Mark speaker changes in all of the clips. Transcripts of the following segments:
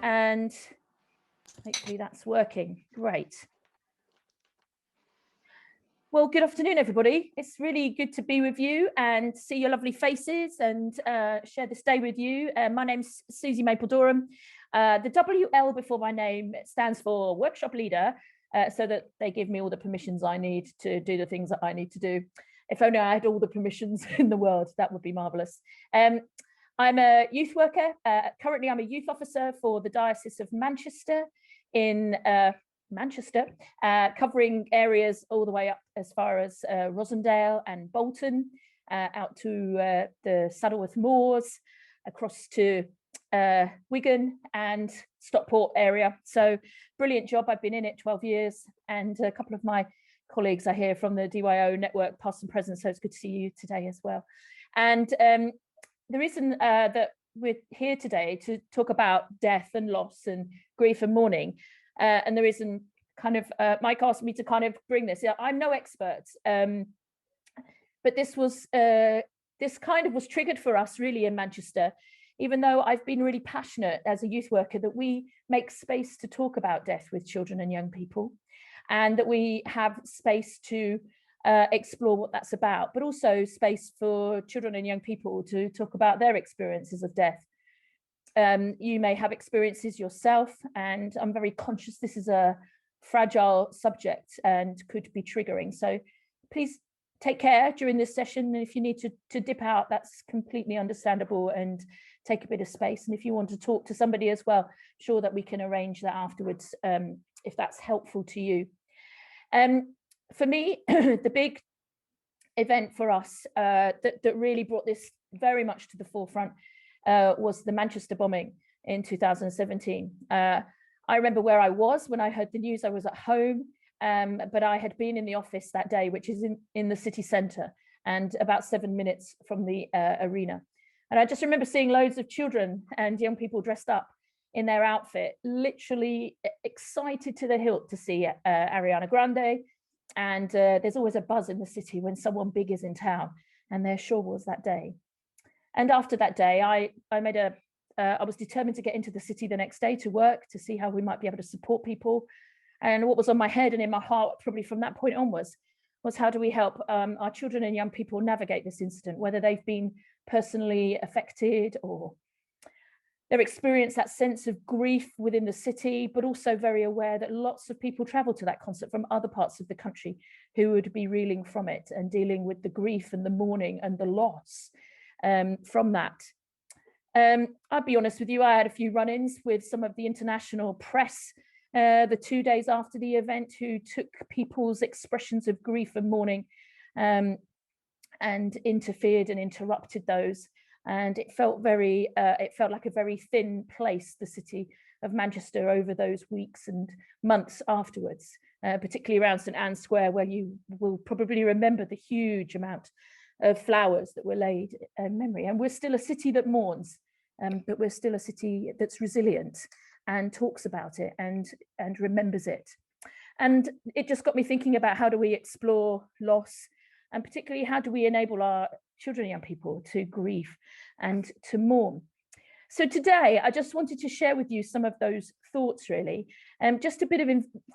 Speaker 1: and hopefully that's working. Great. Well, good afternoon, everybody. It's really good to be with you and see your lovely faces and share this day with you. My name's Susie Mapledoram. The WL before my name stands for Workshop Leader, so that they give me all the permissions I need to do the things that I need to do. If only I had all the permissions in the world, that would be marvellous. I'm a youth worker. Currently, I'm a youth officer for the Diocese of Manchester in Manchester, covering areas all the way up as far as Rosendale and Bolton, out to the Saddleworth Moors, across to Wigan and Stockport area. So brilliant job. I've been in it 12 years, and a couple of my colleagues are here from the DYO network, past and present, so it's good to see you today as well. And the reason that we're here today to talk about death and loss and grief and mourning, and the reason kind of Mike asked me to kind of bring this. Yeah, I'm no expert, but this kind of was triggered for us really in Manchester, even though I've been really passionate as a youth worker that we make space to talk about death with children and young people, and that we have space to explore what that's about, but also space for children and young people to talk about their experiences of death. You may have experiences yourself, and I'm very conscious this is a fragile subject and could be triggering. So please take care during this session. And if you need to dip out, that's completely understandable, and take a bit of space. And if you want to talk to somebody as well, sure that we can arrange that afterwards, if that's helpful to you. For me, the big event for us that really brought this very much to the forefront was the Manchester bombing in 2017. I remember where I was when I heard the news. I was at home, but I had been in the office that day, which is in the city centre and about 7 minutes from the arena. And I just remember seeing loads of children and young people dressed up in their outfit, literally excited to the hilt to see Ariana Grande. And there's always a buzz in the city when someone big is in town, and there sure was that day. And after that day, I was determined to get into the city the next day to work, to see how we might be able to support people. And what was on my head and in my heart, probably from that point onwards, was how do we help our children and young people navigate this incident, whether they've been personally affected or they've experienced that sense of grief within the city, but also very aware that lots of people travel to that concert from other parts of the country who would be reeling from it and dealing with the grief and the mourning and the loss from that. I'll be honest with you, I had a few run-ins with some of the international press the 2 days after the event, who took people's expressions of grief and mourning and interfered and interrupted those. And it felt like a very thin place, the city of Manchester, over those weeks and months afterwards, particularly around St Anne's Square, where you will probably remember the huge amount of flowers that were laid in memory. And we're still a city that mourns, but we're still a city that's resilient and talks about it and remembers it. And it just got me thinking about how do we explore loss, and particularly how do we enable our children and young people to grieve and to mourn. So today, I just wanted to share with you some of those thoughts, really, just a bit of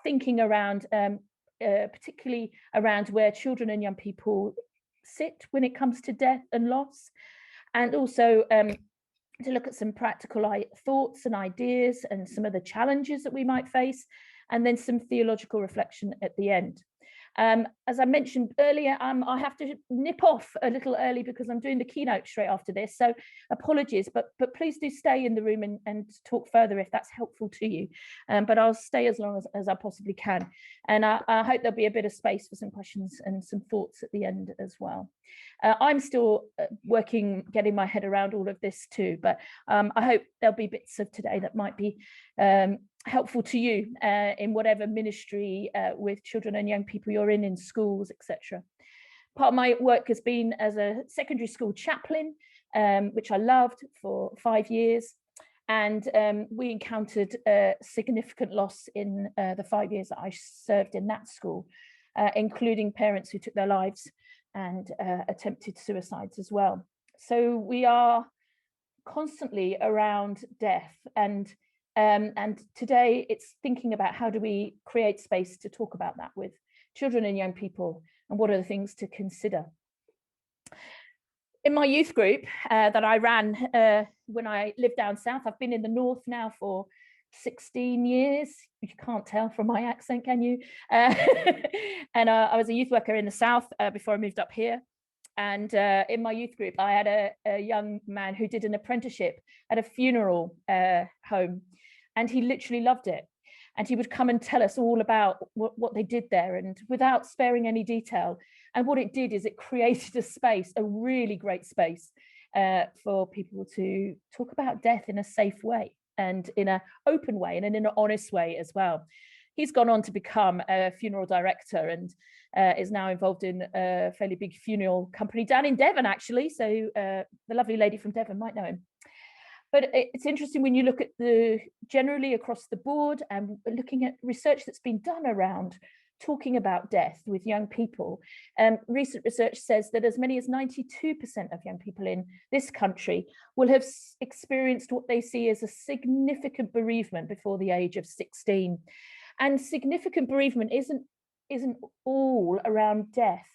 Speaker 1: thinking around, particularly around where children and young people sit when it comes to death and loss, and also to look at some practical thoughts and ideas and some of the challenges that we might face, and then some theological reflection at the end. As I mentioned earlier, I have to nip off a little early because I'm doing the keynote straight after this, so apologies, but please do stay in the room and talk further if that's helpful to you. But I'll stay as long as I possibly can, and I hope there'll be a bit of space for some questions and some thoughts at the end as well. I'm still working, getting my head around all of this too, but I hope there'll be bits of today that might be helpful to you in whatever ministry with children and young people you're in schools, etc. Part of my work has been as a secondary school chaplain, which I loved for 5 years, and we encountered significant loss in the 5 years that I served in that school, including parents who took their lives and attempted suicides as well. So we are constantly around death, and And today it's thinking about how do we create space to talk about that with children and young people, and what are the things to consider. In my youth group that I ran when I lived down south, I've been in the north now for 16 years. You can't tell from my accent, can you? And I was a youth worker in the south before I moved up here. And in my youth group, I had a young man who did an apprenticeship at a funeral home, and he literally loved it. And he would come and tell us all about what they did there, and without sparing any detail. And what it did is it created a space, a really great space for people to talk about death in a safe way and in an open way and in an honest way as well. He's gone on to become a funeral director and is now involved in a fairly big funeral company down in Devon, actually. So the lovely lady from Devon might know him. But it's interesting when you look at the generally across the board and looking at research that's been done around talking about death with young people. Recent research says that as many as 92% of young people in this country will have experienced what they see as a significant bereavement before the age of 16. And significant bereavement isn't all around death.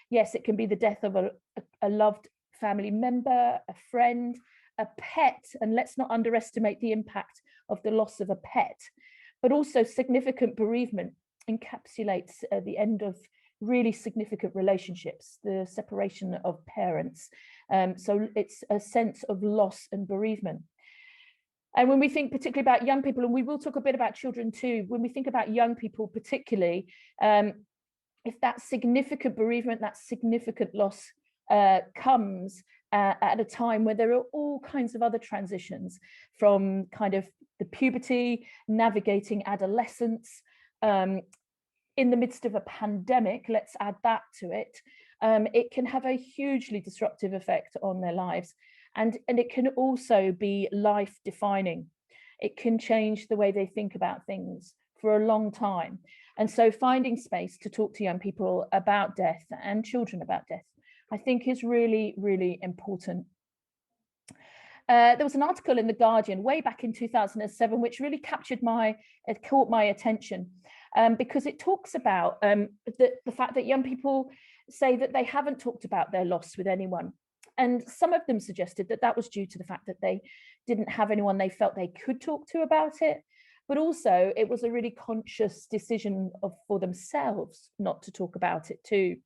Speaker 1: Yes, it can be the death of a loved family member, a friend, a pet, and let's not underestimate the impact of the loss of a pet, but also significant bereavement encapsulates the end of really significant relationships, the separation of parents. So it's a sense of loss and bereavement. And when we think particularly about young people, and we will talk a bit about children too, when we think about young people particularly, if that significant bereavement, that significant loss comes at a time where there are all kinds of other transitions, from kind of the puberty, navigating adolescence, in the midst of a pandemic, let's add that to it, it can have a hugely disruptive effect on their lives. And it can also be life defining. It can change the way they think about things for a long time. And so finding space to talk to young people about death and children about death, I think is really, really important. There was an article in The Guardian way back in 2007, which really caught my attention, because it talks about the fact that young people say that they haven't talked about their loss with anyone. And some of them suggested that that was due to the fact that they didn't have anyone they felt they could talk to about it. But also it was a really conscious decision for themselves not to talk about it too,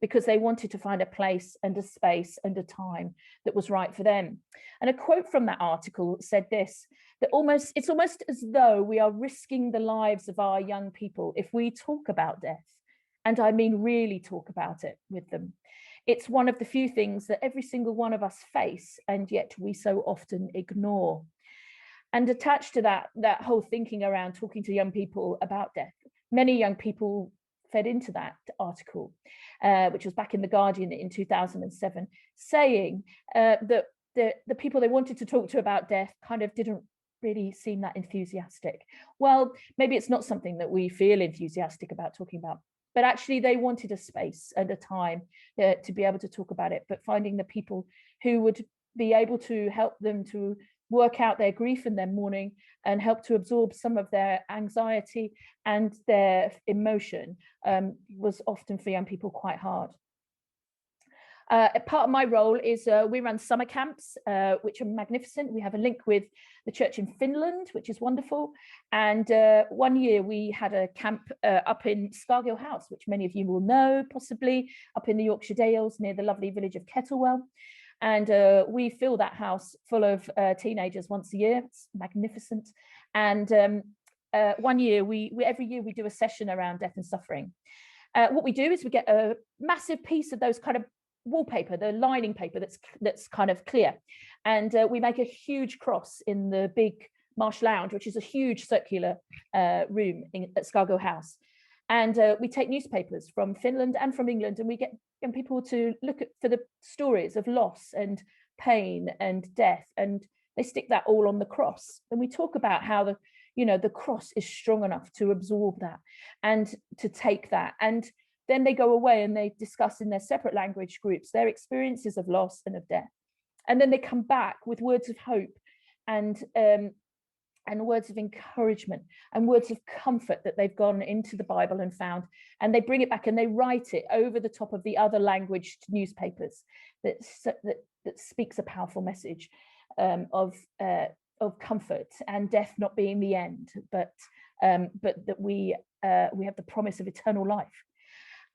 Speaker 1: because they wanted to find a place and a space and a time that was right for them. And a quote from that article said this, that it's almost as though we are risking the lives of our young people if we talk about death. And I mean really talk about it with them. It's one of the few things that every single one of us face, and yet we so often ignore. And attached to that whole thinking around talking to young people about death, many young people fed into that article, which was back in The Guardian in 2007, saying that the people they wanted to talk to about death kind of didn't really seem that enthusiastic. Well, maybe it's not something that we feel enthusiastic about talking about, but actually they wanted a space and a time to be able to talk about it, but finding the people who would be able to help them to work out their grief and their mourning and help to absorb some of their anxiety and their emotion was often for young people quite hard. Part of my role is we run summer camps, which are magnificent. We have a link with the church in Finland, which is wonderful. And one year we had a camp up in Scargill House, which many of you will know, possibly, up in the Yorkshire Dales near the lovely village of Kettlewell. And we fill that house full of teenagers once a year. It's magnificent. And one year, every year we do a session around death and suffering. What we do is we get a massive piece of those kind of wallpaper, the lining paper that's kind of clear. And we make a huge cross in the big Marsh Lounge, which is a huge circular room at Scargill House. And we take newspapers from Finland and from England, and we get young people to look for the stories of loss and pain and death, and they stick that all on the cross. And we talk about how the cross is strong enough to absorb that and to take that. And then they go away and they discuss in their separate language groups their experiences of loss and of death. And then they come back with words of hope and and words of encouragement and words of comfort that they've gone into the Bible and found, and they bring it back and they write it over the top of the other language newspapers that speaks a powerful message of comfort and death not being the end, but that we have the promise of eternal life.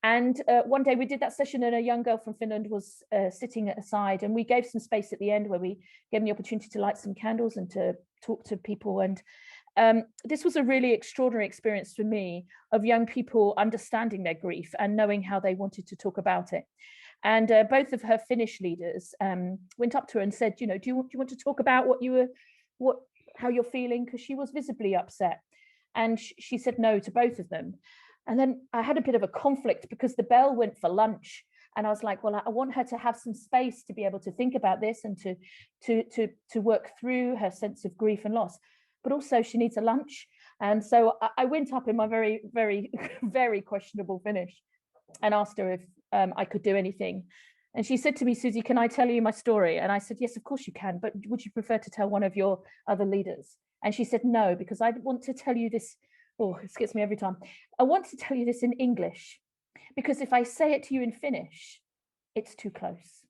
Speaker 1: And one day we did that session, and a young girl from Finland was sitting at a side, and we gave some space at the end where we gave them the opportunity to light some candles and to talk to people. And this was a really extraordinary experience for me of young people understanding their grief and knowing how they wanted to talk about it. And both of her Finnish leaders went up to her and said, do you want to talk about how you're feeling? Because she was visibly upset. And she said no to both of them. And then I had a bit of a conflict because the bell went for lunch, and I was like, well, I want her to have some space to be able to think about this and to work through her sense of grief and loss, but also she needs a lunch. And so I went up in my very, very, very questionable Finnish and asked her if I could do anything. And she said to me, Susie, can I tell you my story? And I said, yes, of course you can, but would you prefer to tell one of your other leaders? And she said, no, because I want to tell you this. Oh, it gets me every time. I want to tell you this in English, because if I say it to you in Finnish, it's too close.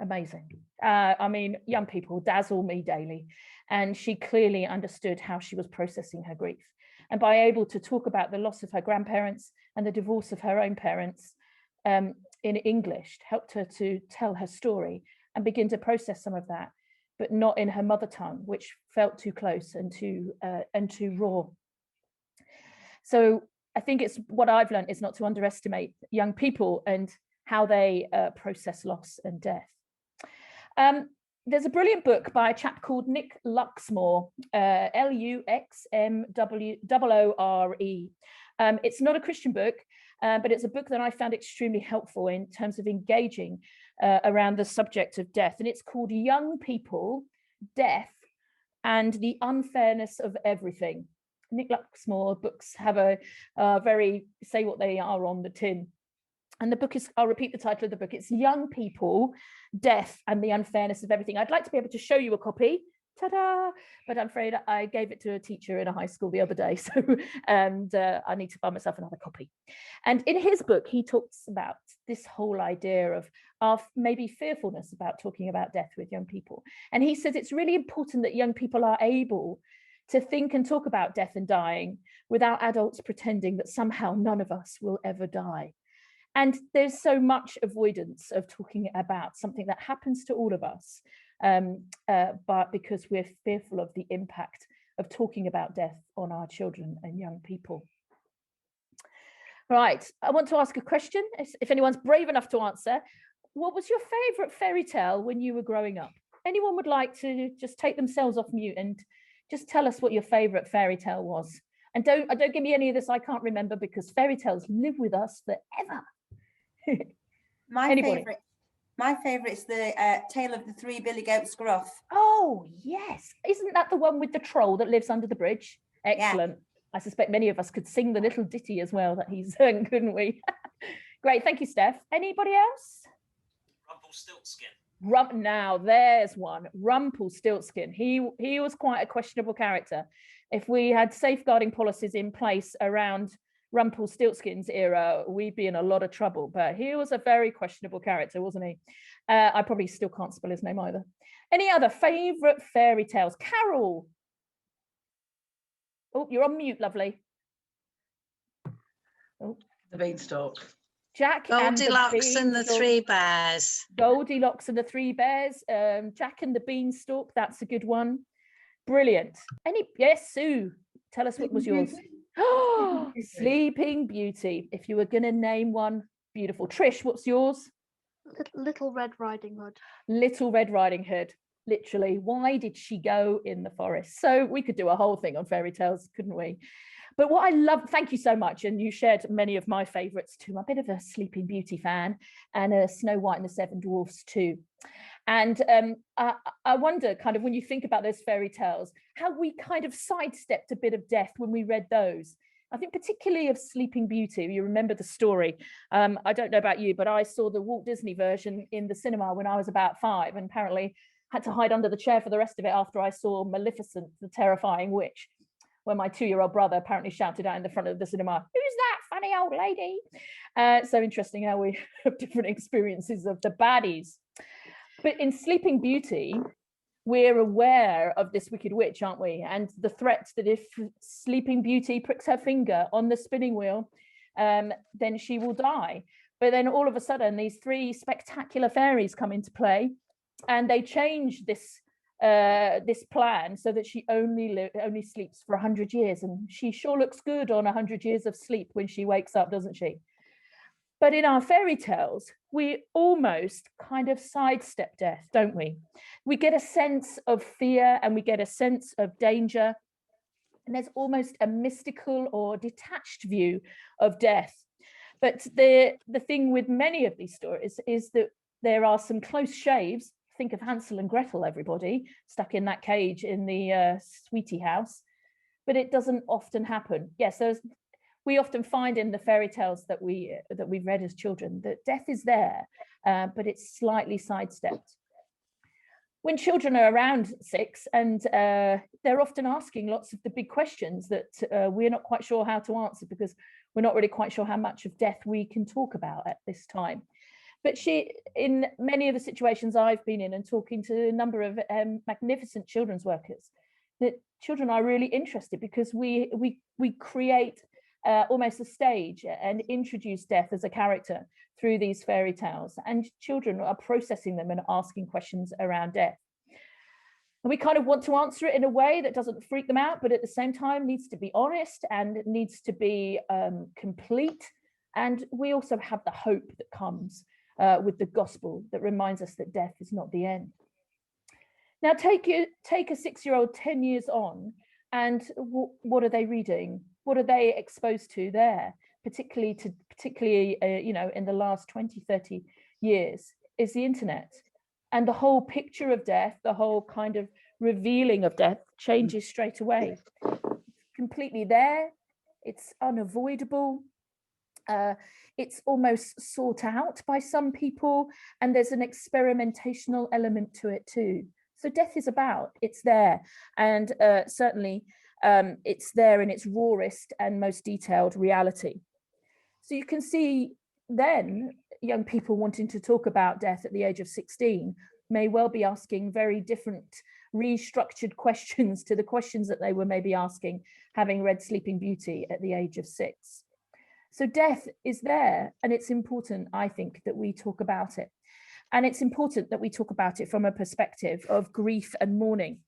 Speaker 1: Amazing. I mean, young people dazzle me daily. And she clearly understood how she was processing her grief. And by able to talk about the loss of her grandparents and the divorce of her own parents in English, helped her to tell her story and begin to process some of that, but not in her mother tongue, which felt too close and too raw. So I think it's what I've learned is not to underestimate young people and how they process loss and death. There's a brilliant book by a chap called Nick Luxmore, Luxmoore. It's not a Christian book, but it's a book that I found extremely helpful in terms of engaging around the subject of death. And it's called Young People, Death, and the Unfairness of Everything. Nick Luxmore books have a very say what they are on the tin. And the book is, I'll repeat the title of the book, it's Young People, Death, and the Unfairness of Everything. I'd like to be able to show you a copy, ta-da, but I'm afraid I gave it to a teacher in a high school the other day, so I need to buy myself another copy. And in his book, he talks about this whole idea of maybe fearfulness about talking about death with young people. And he says it's really important that young people are able to think and talk about death and dying without adults pretending that somehow none of us will ever die. And there's so much avoidance of talking about something that happens to all of us, but because we're fearful of the impact of talking about death on our children and young people. Right, I want to ask a question, if anyone's brave enough to answer. What was your favorite fairy tale when you were growing up? Anyone would like to just take themselves off mute and just tell us what your favorite fairy tale was? And don't give me any of this I can't remember, because fairy tales live with us forever.
Speaker 2: My favorite is the Tale of the Three Billy Goat Scruff.
Speaker 1: Oh yes, isn't that the one with the troll that lives under the bridge? Excellent. Yeah. I suspect many of us could sing the little ditty as well that he sang, couldn't we? Great, thank you, Steph. Anybody else?
Speaker 3: Rumpelstiltskin.
Speaker 1: Now there's one. Rumpelstiltskin. He was quite a questionable character. If we had safeguarding policies in place around Rumpelstiltskin's era, we'd be in a lot of trouble. But he was a very questionable character, wasn't he? I probably still can't spell his name either. Any other favorite fairy tales? Carol. Oh, you're on mute, lovely.
Speaker 4: Oh, the Beanstalk.
Speaker 1: Jack.
Speaker 5: Goldilocks and the Three Bears.
Speaker 1: Goldilocks and the Three Bears. Jack and the Beanstalk. That's a good one. Brilliant. Yes, Sue. Tell us what was yours. Oh, Sleeping Beauty. If you were going to name one, beautiful. Trish, what's yours?
Speaker 6: Little Red Riding Hood.
Speaker 1: Little Red Riding Hood. Literally, why did she go in the forest? So we could do a whole thing on fairy tales, couldn't we? But what I love, thank you so much. And you shared many of my favorites too. I'm a bit of a Sleeping Beauty fan, and a Snow White and the Seven Dwarfs too. And I wonder, kind of, when you think about those fairy tales, how we kind of sidestepped a bit of death when we read those. I think particularly of Sleeping Beauty, you remember the story. I don't know about you, but I saw the Walt Disney version in the cinema when I was about 5, and apparently had to hide under the chair for the rest of it after I saw Maleficent, the terrifying witch, where my 2-year-old brother apparently shouted out in the front of the cinema, "Who's that funny old lady?" So interesting how we have different experiences of the baddies. But in Sleeping Beauty, we're aware of this wicked witch, aren't we? And the threat that if Sleeping Beauty pricks her finger on the spinning wheel, then she will die. But then all of a sudden, these 3 spectacular fairies come into play, and they change this this plan so that she only sleeps for 100 years, and she sure looks good on 100 years of sleep when she wakes up, doesn't she? But in our fairy tales, we almost kind of sidestep death, don't we? We get a sense of fear and we get a sense of danger, and there's almost a mystical or detached view of death. But the thing with many of these stories is that there are some close shaves. Think of Hansel and Gretel, everybody, stuck in that cage in the sweetie house. But it doesn't often happen. Yes, we often find in the fairy tales that we've read as children that death is there, but it's slightly sidestepped. When children are around 6, and they're often asking lots of the big questions that we're not quite sure how to answer, because we're not really quite sure how much of death we can talk about at this time. But in many of the situations I've been in, and talking to a number of magnificent children's workers, that children are really interested, because we create almost a stage and introduce death as a character through these fairy tales, and children are processing them and asking questions around death. And we kind of want to answer it in a way that doesn't freak them out, but at the same time needs to be honest and it needs to be complete. And we also have the hope that comes with the gospel that reminds us that death is not the end. Now take a 6-year-old 10 years on, and what are they reading? What are they exposed to there? Particularly in the last 20, 30 years, is the internet. And the whole picture of death, the whole kind of revealing of death changes straight away. Completely there, it's unavoidable. It's almost sought out by some people, and there's an experimentational element to it too. So death is it's there, and certainly it's there in its rawest and most detailed reality. So you can see then young people wanting to talk about death at the age of 16 may well be asking very different restructured questions to the questions that they were maybe asking having read Sleeping Beauty at the age of 6. So death is there, and it's important, I think, that we talk about it. And it's important that we talk about it from a perspective of grief and mourning.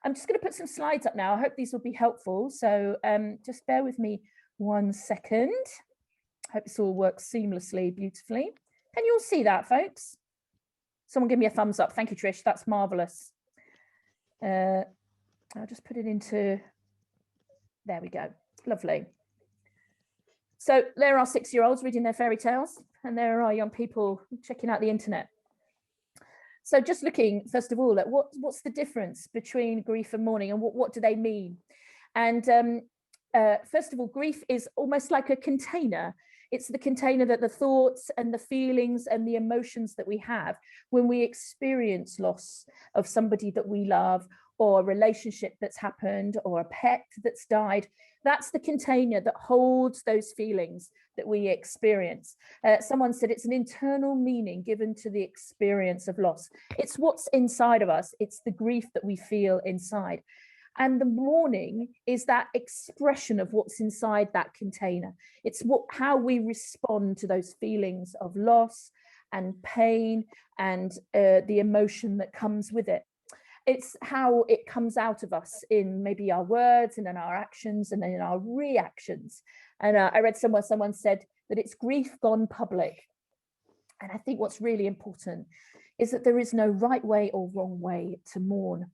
Speaker 1: I'm just going to put some slides up now. I hope these will be helpful. So just bear with me 1 second. I hope this all works seamlessly, beautifully. Can you all see that, folks? Someone give me a thumbs up. Thank you, Trish. That's marvelous. I'll just put it into, there we go. Lovely. So there are 6-year-olds reading their fairy tales, and there are young people checking out the internet. So just looking, first of all, at what's the difference between grief and mourning, and what do they mean? And first of all, grief is almost like a container. It's the container that the thoughts and the feelings and the emotions that we have when we experience loss of somebody that we love, or a relationship that's happened, or a pet that's died. That's the container that holds those feelings that we experience. Someone said it's an internal meaning given to the experience of loss. It's what's inside of us. It's the grief that we feel inside. And the mourning is that expression of what's inside that container. It's how we respond to those feelings of loss and pain and the emotion that comes with it. It's how it comes out of us in maybe our words and in our actions and in our reactions. And I read somewhere, someone said that it's grief gone public. And I think what's really important is that there is no right way or wrong way to mourn.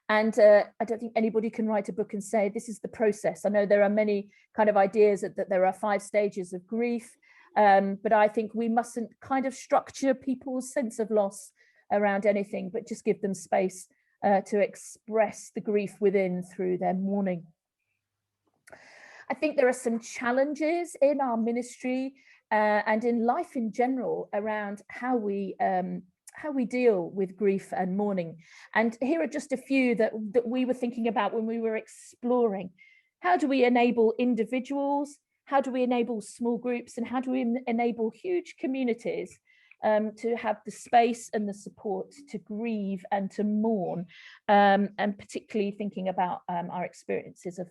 Speaker 1: And I don't think anybody can write a book and say, this is the process. I know there are many kind of ideas that there are 5 stages of grief, but I think we mustn't kind of structure people's sense of loss around anything, but just give them space to express the grief within through their mourning. I think there are some challenges in our ministry and in life in general around how we we deal with grief and mourning. And here are just a few that we were thinking about when we were exploring. How do we enable individuals? How do we enable small groups? And how do we enable huge communities to have the space and the support to grieve and to mourn? And particularly thinking about our experiences of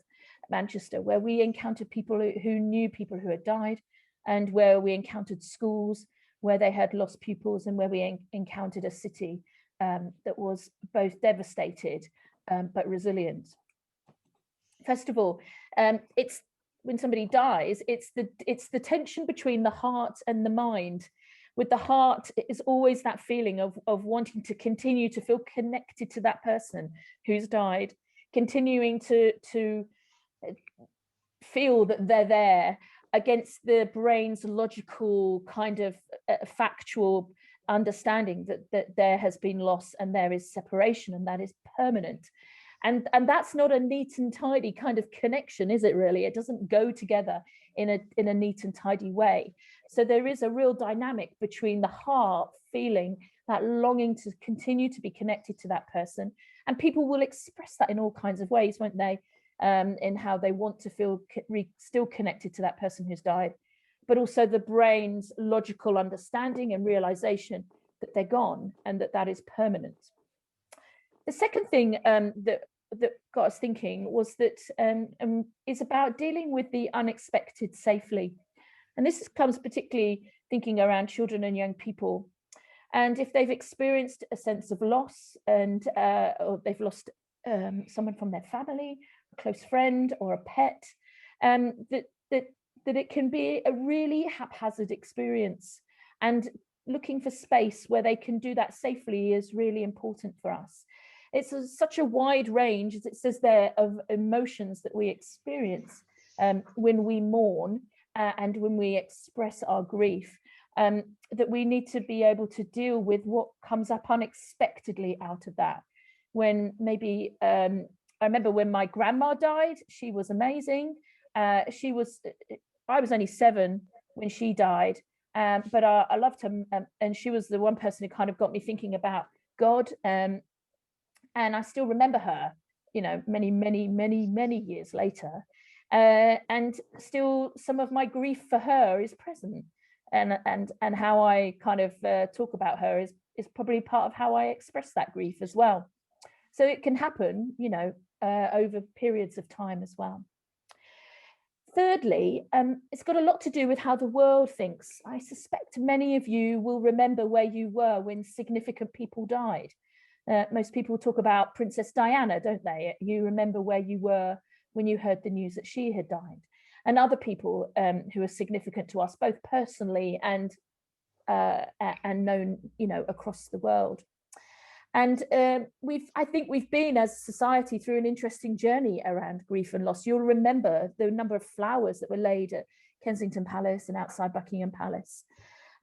Speaker 1: Manchester, where we encountered people who knew people who had died, and where we encountered schools where they had lost pupils, and where we encountered a city that was both devastated but resilient. First of all, it's when somebody dies, it's the tension between the heart and the mind. With the heart, it is always that feeling of wanting to continue to feel connected to that person who's died, continuing to feel that they're there, against the brain's logical kind of factual understanding that there has been loss and there is separation and that is permanent. And that's not a neat and tidy kind of connection, is it really? It doesn't go together in a neat and tidy way. So there is a real dynamic between the heart feeling that longing to continue to be connected to that person. And people will express that in all kinds of ways, won't they? In how they want to feel still connected to that person who's died, but also the brain's logical understanding and realization that they're gone and that is permanent. The second thing that got us thinking was that is about dealing with the unexpected safely. And this comes particularly thinking around children and young people. And if they've experienced a sense of loss and or they've lost someone from their family, a close friend or a pet, that it can be a really haphazard experience, and looking for space where they can do that safely is really important for us. It's such a wide range, as it says there, of emotions that we experience when we mourn and when we express our grief, that we need to be able to deal with what comes up unexpectedly out of that. When maybe I remember when my grandma died, she was amazing. I was only 7 when she died, but I loved her, and she was the one person who kind of got me thinking about God. And I still remember her, you know, many years later, and still some of my grief for her is present, and how I kind of talk about her is probably part of how I express that grief as well. So it can happen, you know, over periods of time as well. Thirdly, it's got a lot to do with how the world thinks. I suspect many of you will remember where you were when significant people died. Most people talk about Princess Diana, don't they? You remember where you were when you heard the news that she had died. And other people who are significant to us, both personally and known, you know, across the world. And I think we've been, as a society, through an interesting journey around grief and loss. You'll remember the number of flowers that were laid at Kensington Palace and outside Buckingham Palace.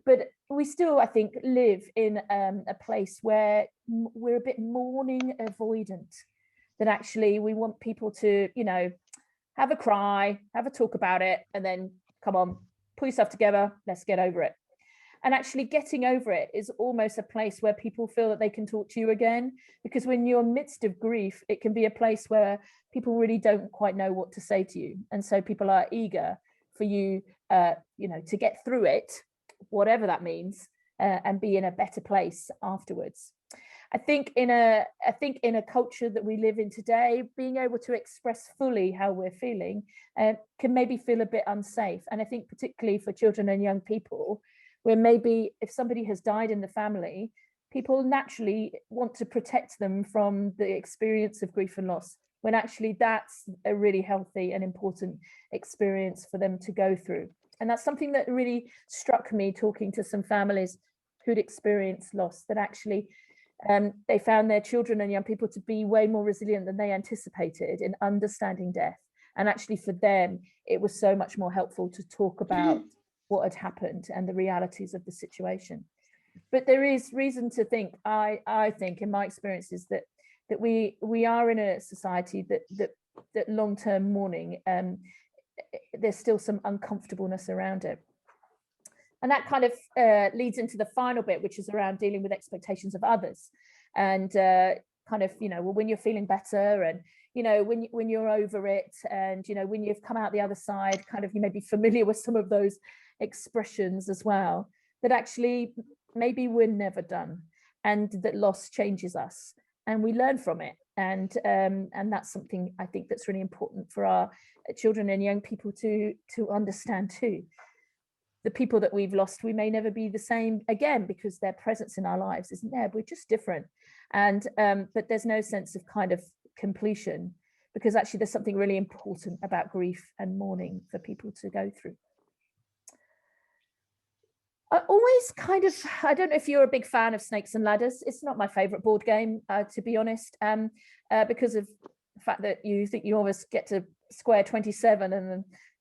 Speaker 1: But we still, I think, live in a place where we're a bit mourning avoidant, that actually we want people to, you know, have a cry, have a talk about it, and then come on, pull yourself together, let's get over it. And actually getting over it is almost a place where people feel that they can talk to you again, because when you're midst of grief, it can be a place where people really don't quite know what to say to you. And so people are eager for you, you know, to get through it, whatever that means, and be in a better place afterwards. I think in a culture that we live in today, being able to express fully how we're feeling can maybe feel a bit unsafe. And I think particularly for children and young people, where maybe if somebody has died in the family, people naturally want to protect them from the experience of grief and loss, when actually that's a really healthy and important experience for them to go through. And that's something that really struck me talking to some families who'd experienced loss, that actually they found their children and young people to be way more resilient than they anticipated in understanding death. And actually for them, it was so much more helpful to talk about what had happened and the realities of the situation. But there is reason to think, I think in my experiences, that we are in a society that long-term mourning, there's still some uncomfortableness around it. And that kind of leads into the final bit, which is around dealing with expectations of others. And kind of, you know, well, when you're feeling better, and, you know, when you're over it, and, you know, when you've come out the other side, kind of, you may be familiar with some of those expressions as well, that actually maybe we're never done, and that loss changes us and we learn from it. And that's something I think that's really important for our children and young people to understand too. The people that we've lost, we may never be the same again, because their presence in our lives isn't there. We're just different. And but there's no sense of kind of completion, because actually there's something really important about grief and mourning for people to go through. I always kind of, I don't know if you're a big fan of Snakes and Ladders. It's not my favorite board game, to be honest, because of the fact that you think you always get to square 27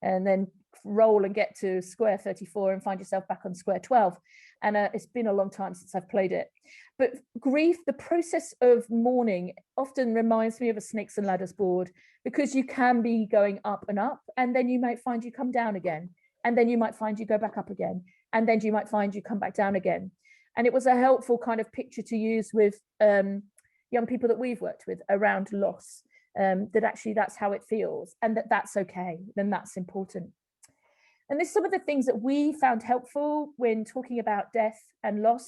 Speaker 1: and then roll and get to square 34 and find yourself back on square 12. And it's been a long time since I've played it. But grief, the process of mourning, often reminds me of a Snakes and Ladders board, because you can be going up and up, and then you might find you come down again, and then you might find you go back up again, and then you might find you come back down again. And it was a helpful kind of picture to use with young people that we've worked with around loss, that actually that's how it feels, and that's okay, then that's important. And there's some of the things that we found helpful when talking about death and loss,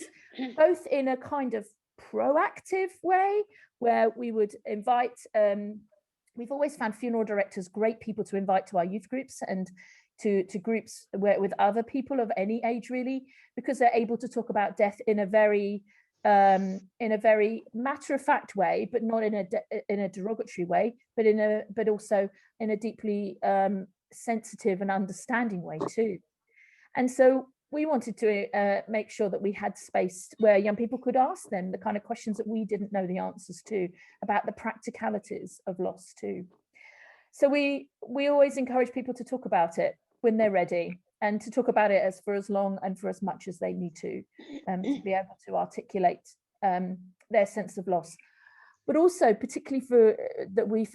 Speaker 1: both in a kind of proactive way, where we would invite, we've always found funeral directors great people to invite to our youth groups and to groups where, with other people of any age really, because they're able to talk about death in a very matter-of-fact way, but not in a derogatory way, but also in a deeply sensitive and understanding way too. And so we wanted to make sure that we had space where young people could ask them the kind of questions that we didn't know the answers to, about the practicalities of loss too. So we always encourage people to talk about it when they're ready, and to talk about it as for as long and for as much as they need to be able to articulate their sense of loss. But also, particularly for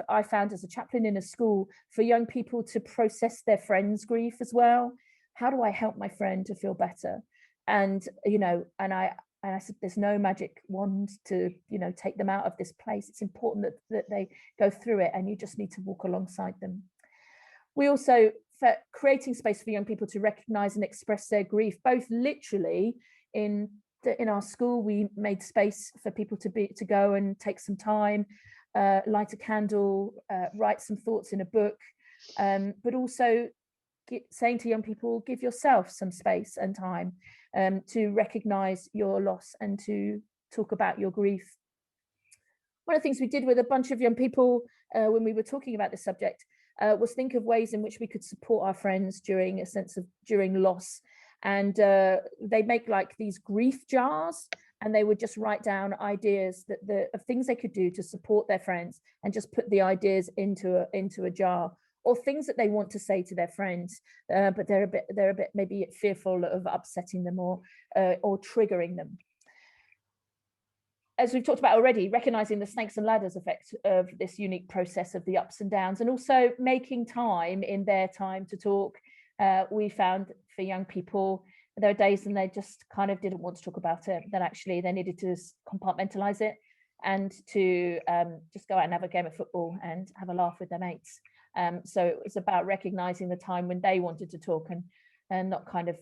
Speaker 1: I found as a chaplain in a school, for young people to process their friend's grief as well. How do I help my friend to feel better? And, you know, and I said, there's no magic wand to, you know, take them out of this place. It's important that they go through it, and you just need to walk alongside them. We also, for creating space for young people to recognize and express their grief, both literally in our school, we made space for people to go and take some time, light a candle, write some thoughts in a book, but also saying to young people, give yourself some space and time to recognize your loss and to talk about your grief. One of the things we did with a bunch of young people when we were talking about this subject was think of ways in which we could support our friends during loss. And they make like these grief jars, and they would just write down ideas of things they could do to support their friends, and just put the ideas into a jar, or things that they want to say to their friends, but they're a bit maybe fearful of upsetting them or triggering them. As we've talked about already, recognizing the Snakes and Ladders effect of this unique process of the ups and downs, and also making time in their time to talk. We found for young people, there are days when they just kind of didn't want to talk about it, that actually they needed to compartmentalize it, and to just go out and have a game of football and have a laugh with their mates. So it was about recognizing the time when they wanted to talk, and not kind of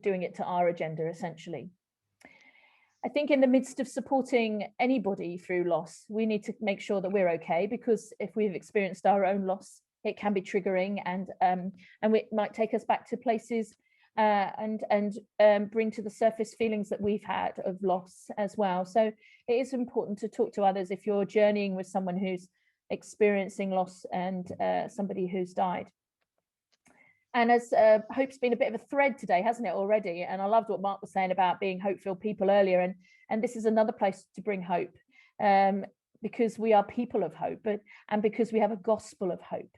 Speaker 1: doing it to our agenda, essentially. I think in the midst of supporting anybody through loss, we need to make sure that we're okay, because if we've experienced our own loss, it can be triggering, and it might take us back to places and bring to the surface feelings that we've had of loss as well. So it is important to talk to others if you're journeying with someone who's experiencing loss and somebody who's died. And as hope's been a bit of a thread today, hasn't it, already? And I loved what Mark was saying about being hope-filled people earlier. And this is another place to bring hope, because we are people of hope, and because we have a gospel of hope,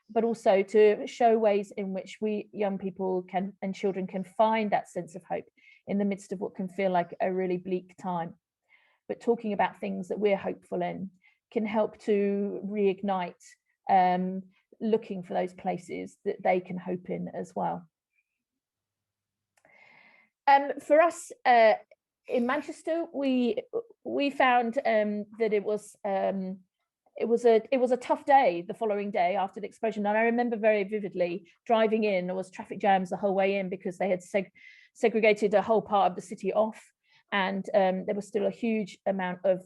Speaker 1: but also to show ways in which we young people and children can find that sense of hope in the midst of what can feel like a really bleak time. But talking about things that we're hopeful in can help to reignite looking for those places that they can hope in as well. For us in Manchester, we found that it was a tough day the following day after the explosion. And I remember very vividly driving in. There was traffic jams the whole way in because they had segregated a whole part of the city off, and there was still a huge amount of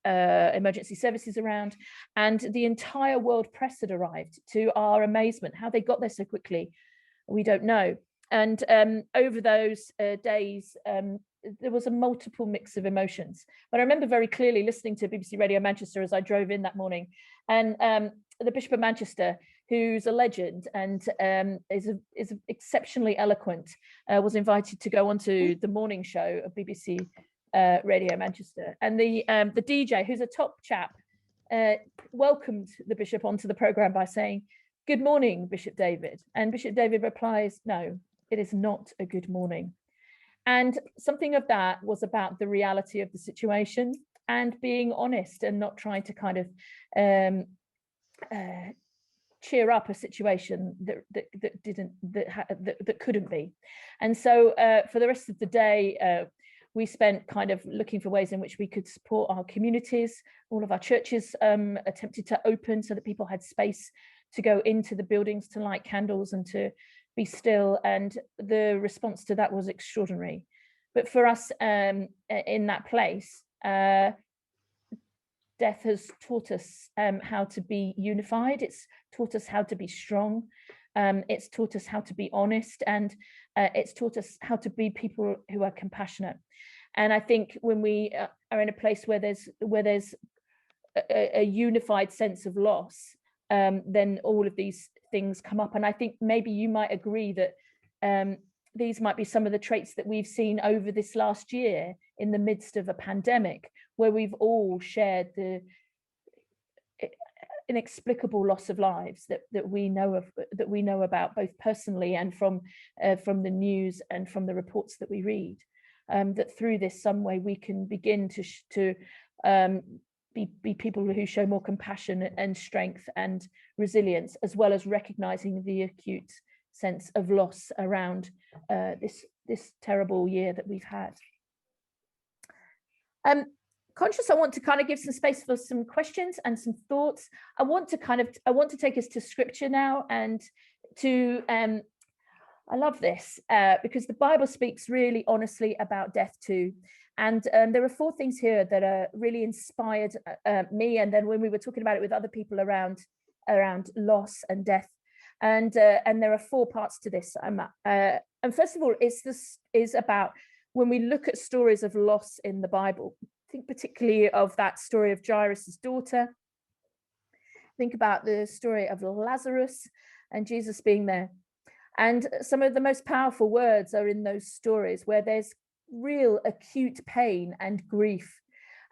Speaker 1: emergency services around, and the entire world press had arrived. To our amazement, how they got there so quickly, we don't know. And over those days, there was a multiple mix of emotions. But I remember very clearly listening to BBC Radio Manchester as I drove in that morning, and the Bishop of Manchester, who's a legend and is exceptionally eloquent, was invited to go onto the morning show of BBC Radio Manchester, and the DJ, who's a top chap, welcomed the bishop onto the programme by saying, "Good morning, Bishop David." And Bishop David replies, "No, it is not a good morning." And something of that was about the reality of the situation and being honest and not trying to kind of cheer up a situation that couldn't be. And so for the rest of the day, we spent kind of looking for ways in which we could support our communities. All of our churches attempted to open so that people had space to go into the buildings to light candles and to be still. And the response to that was extraordinary. But for us in that place, death has taught us how to be unified. It's taught us how to be strong. It's taught us how to be honest, and it's taught us how to be people who are compassionate. And I think when we are in a place where there's a unified sense of loss, then all of these things come up. And I think maybe you might agree that these might be some of the traits that we've seen over this last year in the midst of a pandemic, where we've all shared the inexplicable loss of lives that we know about, both personally and from the news and from the reports that we read. That through this, some way we can begin to be people who show more compassion and strength and resilience, as well as recognizing the acute sense of loss around this terrible year that we've had. Conscious, I want to kind of give some space for some questions and some thoughts. I want to take us to scripture now, and to I love this because the Bible speaks really honestly about death too. And there are 4 things here that are really inspired me. And then when we were talking about it with other people around loss and death, and there are 4 parts to this. And first of all, is about when we look at stories of loss in the Bible. Think particularly of that story of Jairus's daughter. Think about the story of Lazarus and Jesus being there. And some of the most powerful words are in those stories where there's real acute pain and grief.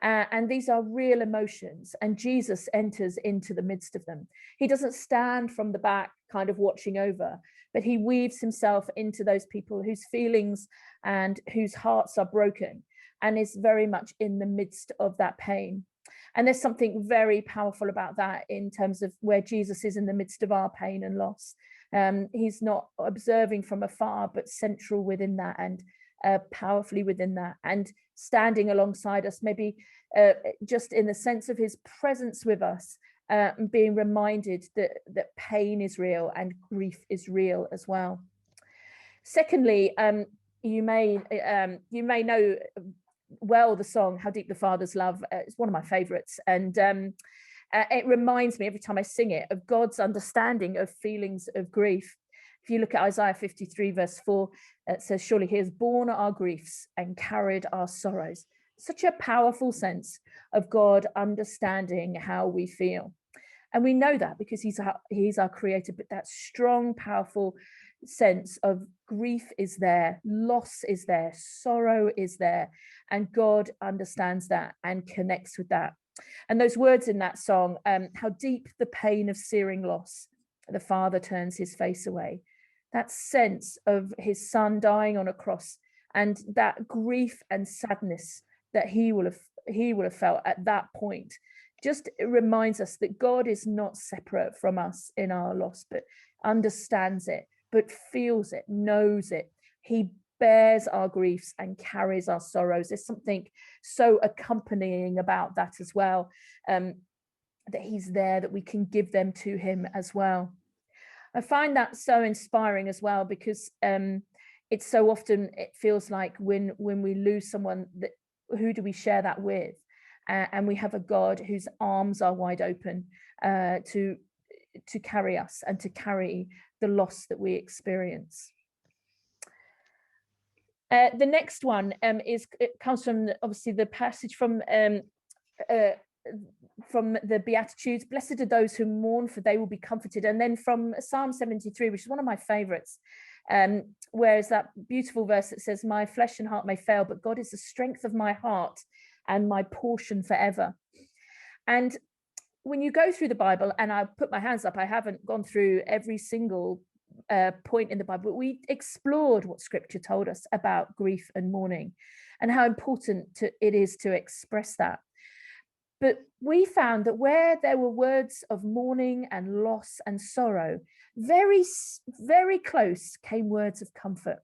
Speaker 1: And these are real emotions, and Jesus enters into the midst of them. He doesn't stand from the back kind of watching over, but he weaves himself into those people whose feelings and whose hearts are broken, and is very much in the midst of that pain. And there's something very powerful about that in terms of where Jesus is in the midst of our pain and loss. He's not observing from afar, but central within that, and powerfully within that, and standing alongside us, maybe just in the sense of his presence with us, being reminded that pain is real and grief is real as well. Secondly, you may know well the song "How Deep the Father's Love." It's one of my favorites, and it reminds me every time I sing it of God's understanding of feelings of grief. If you look at Isaiah 53 verse 4, it says, "Surely he has borne our griefs and carried our sorrows." Such a powerful sense of God understanding how we feel. And we know that because he's our creator, but that strong, powerful sense of grief is there, loss is there, sorrow is there, and God understands that and connects with that. And those words in that song, how deep the pain of searing loss, the Father turns his face away. That sense of his son dying on a cross, and that grief and sadness that he will have felt at that point, just reminds us that God is not separate from us in our loss, but understands it, but feels it, knows it. He bears our griefs and carries our sorrows. There's something so accompanying about that as well, that he's there, that we can give them to him as well. I find that so inspiring as well, because it's so often, it feels like when we lose someone, that who do we share that with? And we have a God whose arms are wide open to carry us and to carry the loss that we experience. The next one comes from obviously the passage from the Beatitudes. Blessed are those who mourn, for they will be comforted. And then from Psalm 73, which is one of my favorites, where is that beautiful verse that says, my flesh and heart may fail, but God is the strength of my heart and my portion forever. And when you go through the Bible, and I put my hands up, I haven't gone through every single point in the Bible, but we explored what scripture told us about grief and mourning and how important it is to express that. But we found that where there were words of mourning and loss and sorrow, very, very close came words of comfort.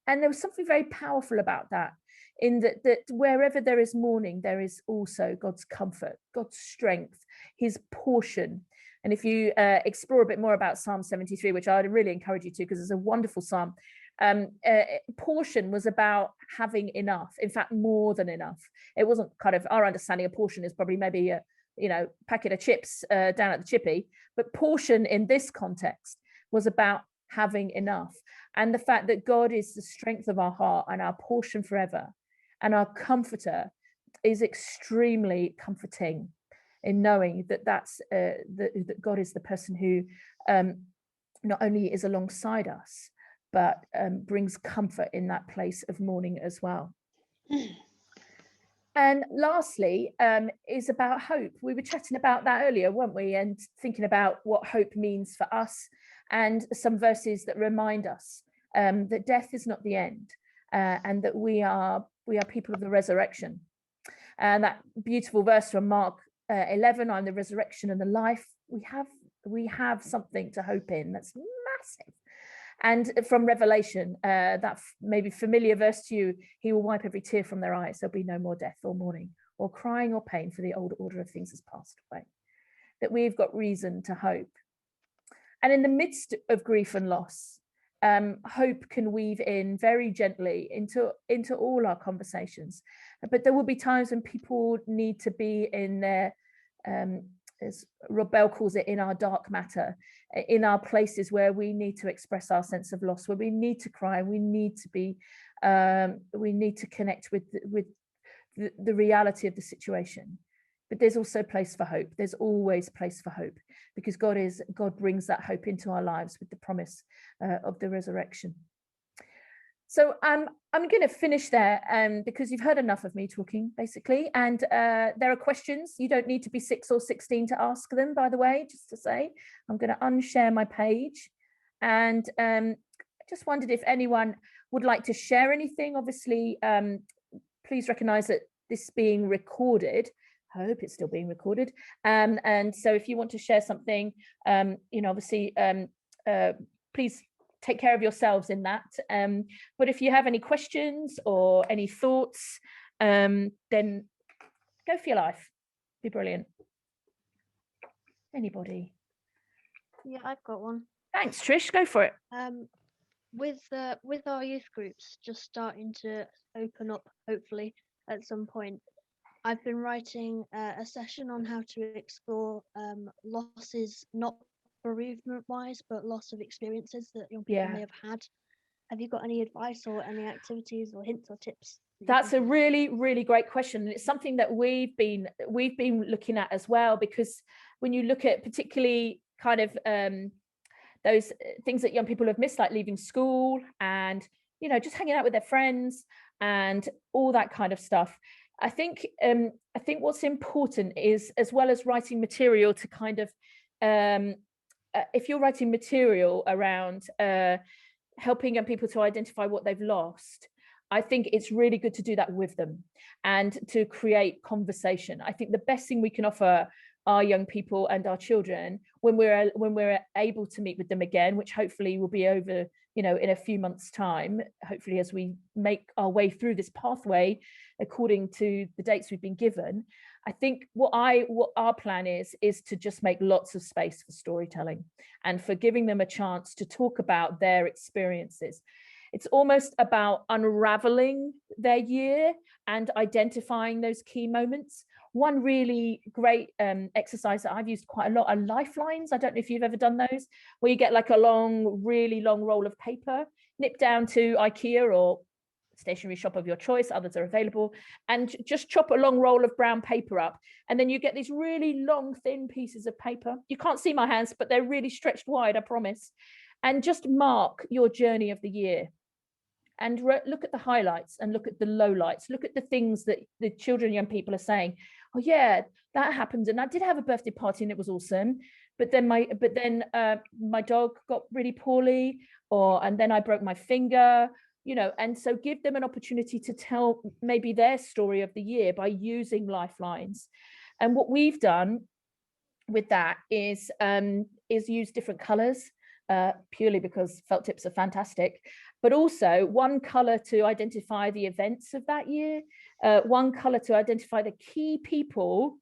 Speaker 1: And there was something very powerful about that, in that wherever there is mourning, there is also God's comfort, God's strength, his portion. And if you explore a bit more about Psalm 73, which I'd really encourage you to, because it's a wonderful psalm, portion was about having enough, in fact, more than enough. It wasn't kind of, our understanding of portion is probably maybe a packet of chips down at the chippy, but portion in this context was about having enough. And the fact that God is the strength of our heart and our portion forever and our comforter is extremely comforting, in knowing that that God is the person who not only is alongside us, but brings comfort in that place of mourning as well. And lastly, is about hope. We were chatting about that earlier, weren't we? And thinking about what hope means for us, and some verses that remind us that death is not the end, and that we are people of the resurrection. And that beautiful verse from Mark 11, I'm the resurrection and the life. We have something to hope in. That's massive. And from Revelation, that maybe familiar verse to you, he will wipe every tear from their eyes. There'll be no more death or mourning or crying or pain, for the old order of things has passed away. That we've got reason to hope. And in the midst of grief and loss, hope can weave in very gently into all our conversations. But there will be times when people need to be in their, as Rob Bell calls it, in our dark matter, in our places where we need to express our sense of loss, where we need to cry, we need to connect with the reality of the situation. But there's also place for hope. There's always place for hope, because God brings that hope into our lives with the promise of the resurrection. So I'm going to finish there because you've heard enough of me talking, basically. And there are questions. You don't need to be 6 or 16 to ask them, by the way, just to say. I'm going to unshare my page. And just wondered if anyone would like to share anything. Obviously, please recognise that this is being recorded. I hope it's still being recorded. And so if you want to share something, obviously, please take care of yourselves in that. But if you have any questions or any thoughts, then go for your life. Be brilliant. Anybody?
Speaker 6: Yeah, I've got one.
Speaker 1: Thanks, Trish. Go for it.
Speaker 6: With our youth groups just starting to open up, hopefully at some point, I've been writing a session on how to explore losses, not bereavement wise, but loss of experiences that young people may have had. Have you got any advice or any activities or hints or tips?
Speaker 1: That's a really, really great question. And it's something that we've been looking at as well, because when you look at particularly kind of those things that young people have missed, like leaving school and, just hanging out with their friends and all that kind of stuff. I think what's important is, as well as writing material to kind of, if you're writing material around helping young people to identify what they've lost, I think it's really good to do that with them and to create conversation. I think the best thing we can offer our young people and our children when we're able to meet with them again, which hopefully will be over you know, in a few months' time, hopefully as we make our way through this pathway according to the dates we've been given, I think what our plan is to just make lots of space for storytelling and for giving them a chance to talk about their experiences. It's almost about unraveling their year and identifying those key moments. One really great exercise that I've used quite a lot are lifelines. I don't know if you've ever done those, where you get like a really long roll of paper, nip down to IKEA or stationery shop of your choice, others are available, and just chop a long roll of brown paper up. And then you get these really long, thin pieces of paper. You can't see my hands, but they're really stretched wide, I promise. And just mark your journey of the year. And look at the highlights and look at the lowlights. Look at the things that the children and young people are saying. Oh yeah, that happened, and I did have a birthday party and it was awesome. But then my dog got really poorly, and then I broke my finger. You know, and so give them an opportunity to tell maybe their story of the year by using lifelines. And what we've done with that is use different colors, purely because felt tips are fantastic, but also one color to identify the events of that year, one color to identify the key people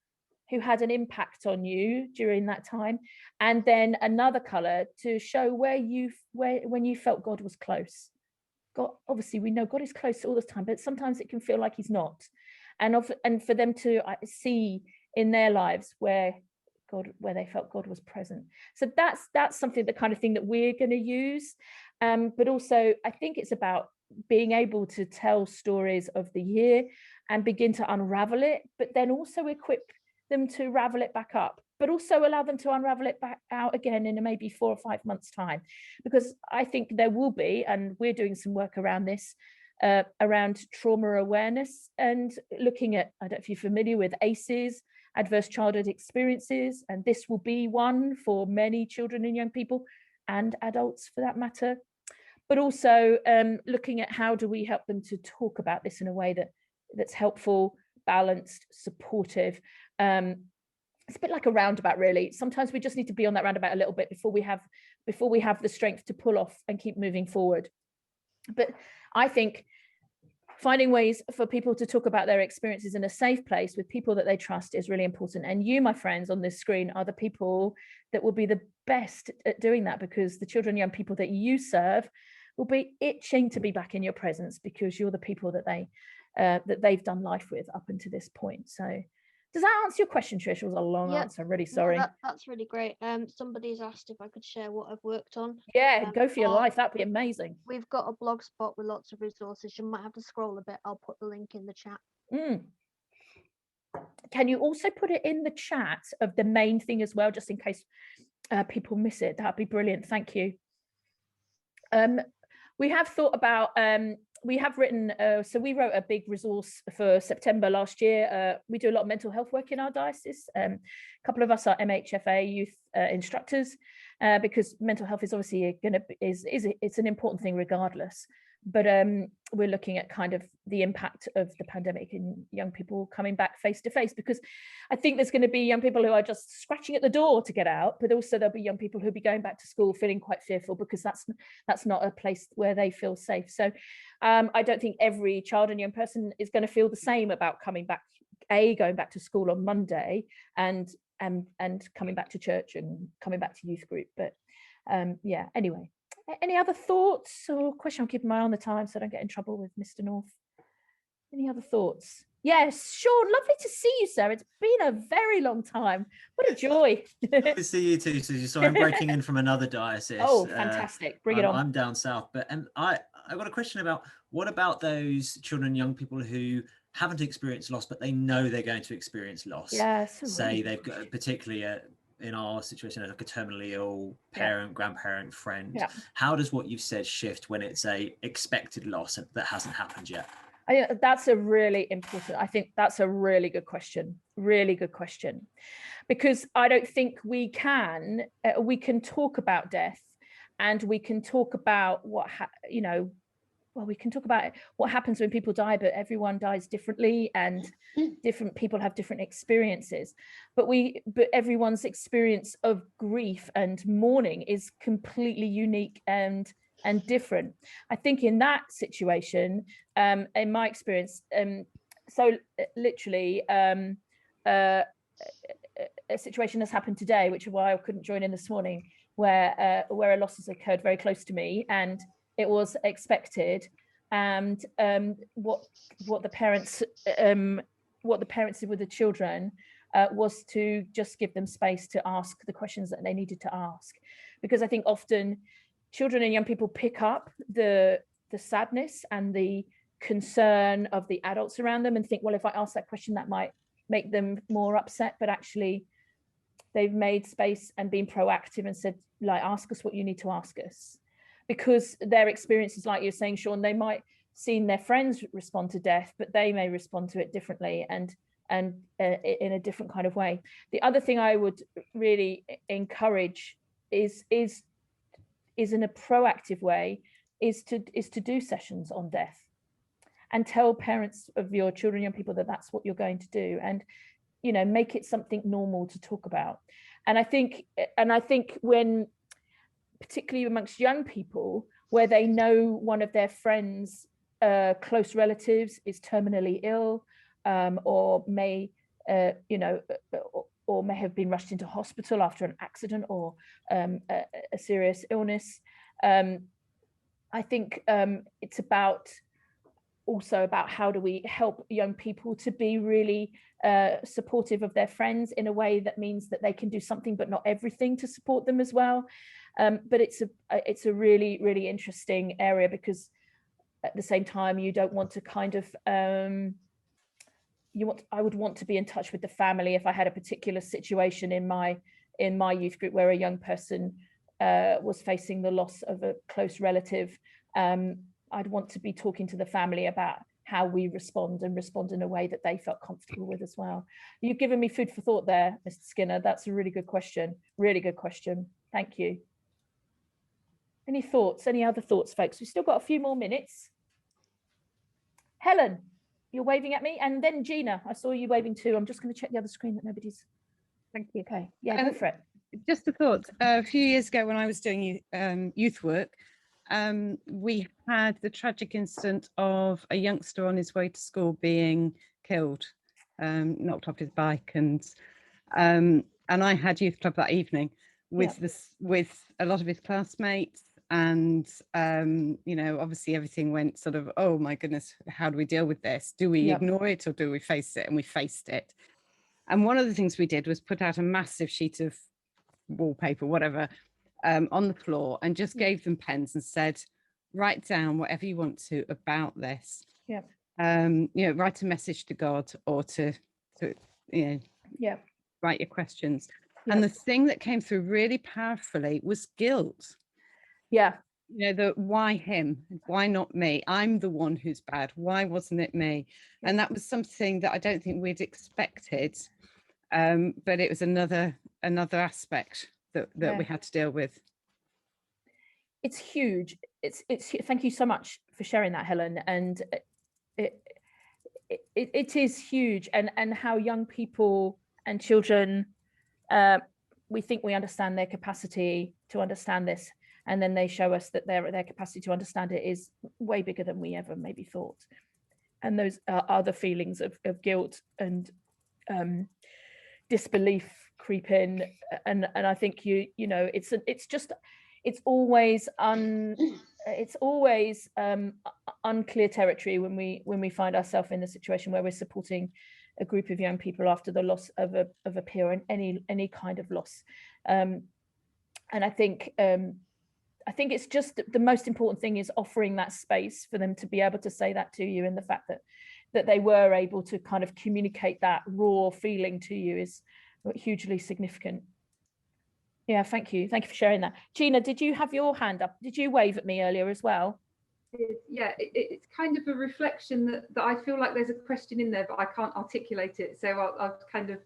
Speaker 1: who had an impact on you during that time, and then another color to show when you felt God was close. God, obviously we know God is close all the time, but sometimes it can feel like he's not. And for them to see in their lives where they felt God was present. So that's something, the kind of thing that we're going to use. But also I think it's about being able to tell stories of the year and begin to unravel it, but then also equip them to ravel it back up, but also allow them to unravel it back out again in maybe 4 or 5 months' time. Because I think there will be, and we're doing some work around this, around trauma awareness and looking at, I don't know if you're familiar with ACEs, adverse childhood experiences, and this will be one for many children and young people and adults for that matter. But also looking at how do we help them to talk about this in a way that's helpful, balanced, supportive. It's a bit like a roundabout, really. Sometimes we just need to be on that roundabout a little bit before we have the strength to pull off and keep moving forward. But I think finding ways for people to talk about their experiences in a safe place with people that they trust is really important. And you, my friends on this screen, are the people that will be the best at doing that, because the children and young people that you serve will be itching to be back in your presence, because you're the people that they've done life with up until this point. So does that answer your question, Trish? It was a long answer. I'm really sorry.
Speaker 6: Yeah, that's really great. Somebody's asked if I could share what I've worked on.
Speaker 1: Yeah, go for your life. That'd be amazing.
Speaker 6: We've got a blog spot with lots of resources. You might have to scroll a bit. I'll put the link in the chat.
Speaker 1: Can you also put it in the chat of the main thing as well, just in case people miss it? That'd be brilliant. Thank you. We have thought about, we have written, so we wrote a big resource for September last year. We do a lot of mental health work in our diocese. A couple of us are MHFA youth instructors, because mental health is obviously it's an important thing regardless. But we're looking at kind of the impact of the pandemic and young people coming back face to face, because I think there's going to be young people who are just scratching at the door to get out, but also there'll be young people who'll be going back to school feeling quite fearful, because that's not a place where they feel safe. So I don't think every child and young person is going to feel the same about coming back, going back to school on Monday and coming back to church and coming back to youth group. But yeah, anyway. Any other thoughts or question? I'm keeping my eye on the time so I don't get in trouble with Mr. North. Any other thoughts? Yes, sure. Lovely to see you, sir. It's been a very long time. What a joy.
Speaker 3: Good to see you too, Susie. So I'm breaking in from another diocese.
Speaker 1: Oh, fantastic. Bring it on.
Speaker 3: I'm down south, but I got a question about, what about those children and young people who haven't experienced loss, but they know they're going to experience loss?
Speaker 1: Yes.
Speaker 3: Say they've got, particularly in our situation, like a terminally ill parent, grandparent, friend. How does what you've said shift when it's a expected loss that hasn't happened yet?
Speaker 1: That's a really important, I think that's a really good question. Really good question. Because I don't think we can talk about death, and we can talk about we can talk about what happens when people die, but everyone dies differently, and different people have different experiences. But everyone's experience of grief and mourning is completely unique and and different. I think in that situation, in my experience, so literally a situation has happened today, which is why I couldn't join in this morning, where a loss has occurred very close to me, and it was expected. And what the parents did with the children was to just give them space to ask the questions that they needed to ask, because I think often children and young people pick up the sadness and the concern of the adults around them and think, well, if I ask that question, that might make them more upset. But actually, they've made space and been proactive and said, like, ask us what you need to ask us, because their experiences, like you're saying, Sean, they might seen their friends respond to death, but they may respond to it differently and in a different kind of way. The other thing I would really encourage is in a proactive way is to do sessions on death and tell parents of your children, young people, that that's what you're going to do, and make it something normal to talk about. And I think when, particularly amongst young people, where they know one of their friends, close relatives is terminally ill, or may or may have been rushed into hospital after an accident or a serious illness, I think it's also about how do we help young people to be really supportive of their friends in a way that means that they can do something but not everything to support them as well. But it's a really, really interesting area, because at the same time you don't want to kind of I would want to be in touch with the family if I had a particular situation in my youth group where a young person was facing the loss of a close relative. I'd want to be talking to the family about how we respond in a way that they felt comfortable with as well. You've given me food for thought there, Mr. Skinner. That's a really good question. Really good question. Thank you. Any thoughts? Any other thoughts, folks? We've still got a few more minutes. Helen, you're waving at me, and then Gina, I saw you waving too. I'm just going to check the other screen that nobody's.
Speaker 4: Thank you.
Speaker 1: Okay, yeah, go for it.
Speaker 4: Just a thought. A few years ago, when I was doing youth work, we had the tragic incident of a youngster on his way to school being killed, knocked off his bike, and I had youth club that evening with with a lot of his classmates. And obviously everything went sort of, oh my goodness, how do we deal with this? Do we ignore it or do we face it? And we faced it. And one of the things we did was put out a massive sheet of wallpaper, whatever, on the floor, and just gave them pens and said, write down whatever you want to about this. Write a message to God, or to write your questions. And the thing that came through really powerfully was guilt. The why him? Why not me? I'm the one who's bad. Why wasn't it me? And that was something that I don't think we'd expected, but it was another aspect that we had to deal with.
Speaker 1: It's huge. It's thank you so much for sharing that, Helen. And it is huge, and how young people and children, we think we understand their capacity to understand this, and then they show us that their capacity to understand it is way bigger than we ever maybe thought. And those are the feelings of guilt and disbelief creep in, and I think it's always unclear territory when we find ourselves in a situation where we're supporting a group of young people after the loss of a peer, and any kind of loss. And I think it's just the most important thing is offering that space for them to be able to say that to you, and the fact that they were able to kind of communicate that raw feeling to you is hugely significant. Yeah, thank you for sharing that. Gina, did you have your hand up? Did you wave at me earlier as well?
Speaker 7: Yeah, it's kind of a reflection that I feel like there's a question in there, but I can't articulate it, so I'll kind of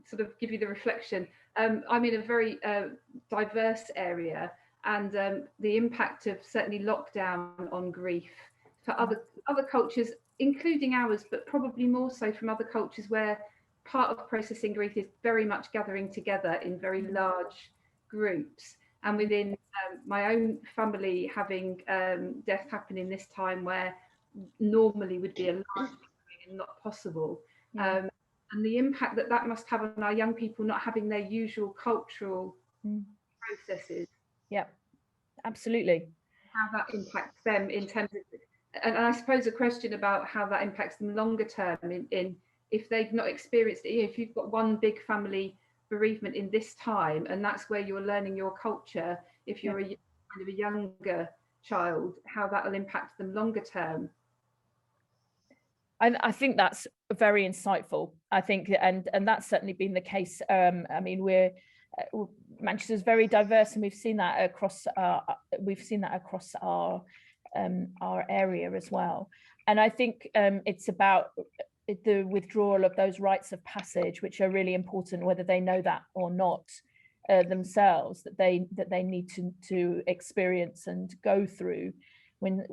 Speaker 7: sort of give you the reflection. I'm in a very diverse area, and the impact of certainly lockdown on grief for other cultures, including ours, but probably more so from other cultures where part of processing grief is very much gathering together in very large groups, and within my own family having death happen in this time where normally would be a life and not possible. And the impact that that must have on our young people not having their usual cultural processes.
Speaker 1: Yeah, absolutely.
Speaker 7: How that impacts them in terms of, and I suppose a question about how that impacts them longer term in if they've not experienced it. If you've got one big family bereavement in this time, and that's where you're learning your culture, if you're a kind of a younger child, how that will impact them longer term.
Speaker 1: I think that's very insightful. I think, and that's certainly been the case. I mean, Manchester's very diverse, and we've seen that across our area as well. And I think it's about the withdrawal of those rites of passage, which are really important, whether they know that or not themselves, that they need to experience and go through when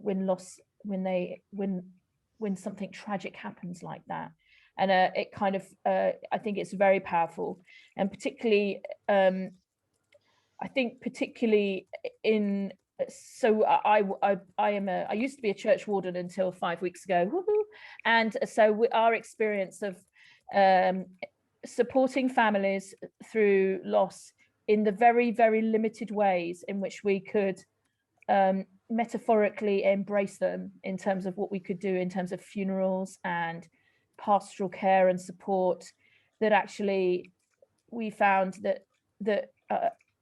Speaker 1: something tragic happens like that. And it kind of I think it's very powerful, and particularly I think particularly in, so I used to be a church warden until 5 weeks ago. Woohoo! And so our experience of supporting families through loss in the very, very limited ways in which we could metaphorically embrace them in terms of what we could do in terms of funerals and pastoral care and support, that actually we found that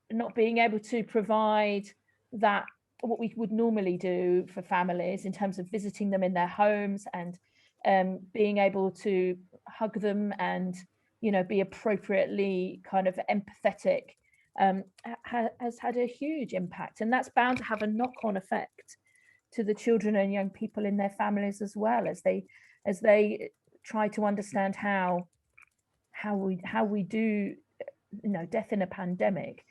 Speaker 1: not being able to provide that, what we would normally do for families in terms of visiting them in their homes and being able to hug them and, you know, be appropriately kind of empathetic, has had a huge impact. And that's bound to have a knock-on effect to the children and young people in their families as well, as they try to understand how we do, you know, death in a pandemic,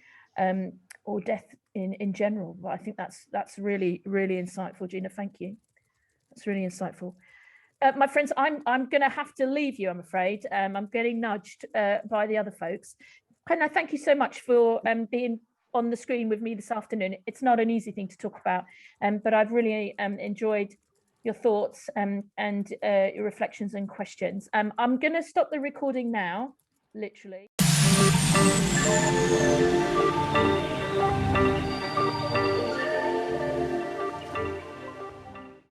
Speaker 1: or death in general. But I think that's really, really insightful, Gina. Thank you. That's really insightful. My friends, I'm going to have to leave you, I'm afraid. I'm getting nudged by the other folks. Can I thank you so much for being on the screen with me this afternoon. It's not an easy thing to talk about, but I've really enjoyed your thoughts and your reflections and questions. I'm going to stop the recording now, literally.